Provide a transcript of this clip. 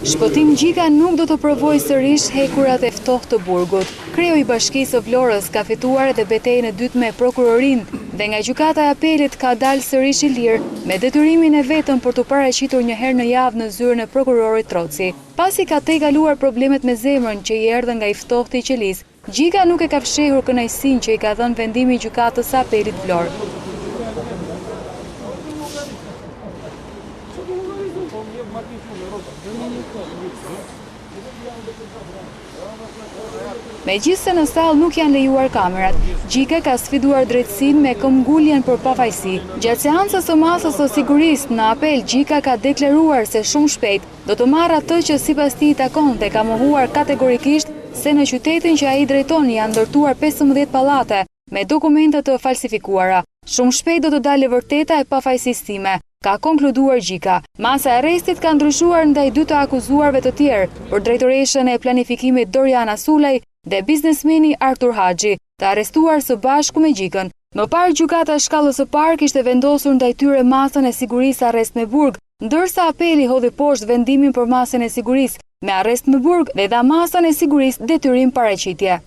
Shpëtim Gjika nuk do të provojë sërish hekurat e ftohtë të burgut. Kreu i Bashkisë së Vlorës ka fituar edhe betejën e dytë me prokurorinë dhe nga gjykata e apelit ka dalë sërish i lirë me detyrimin e vetëm për të paraqitur një herë në javë në zyrën e prokurorit Troci. Pasi ka tejkaluar problemet me zemrën që i erdhën nga i ftohtë i Qelisë, Gjika nuk e ka fshehur kënaqësinë që i ka dhënë vendimi i gjykatës së apelit Vlorë. Megjithse në sallë nuk janë lejuar kamerat, Gjika ka sfiduar drejtësinë me këmbguljen për pafajësi. Gjatë seancës së masës së sigurisë në apel, Gjika ka deklaruar se shumë shpejt do të marrë atë që sipas tij i takon dhe ka mohuar kategorikisht se në qytetin që ai drejton janë ndërtuar 15 pallate me dokumente të falsifikuara. Shumë shpejt do të dalë e vërteta e pafajësisë time, ka konkluduar Gjika. Masa e arrestit ka ndryshuar ndaj dy të akuzuarve të tjerë për drejtoreshën e planifikimit Doriana Sulej dhe biznesmeni Artur Haxhi, të arrestuar së bashku me Gjikën. Më parë gjykata e shkallës së parë kishte vendosur ndaj tyre masën e sigurisë arrest me burg, ndërsa apeli hodhi poshtë vendimin për masën e sigurisë me arrest me burg dhe dha masën e sigurisë detyrim paraqitje.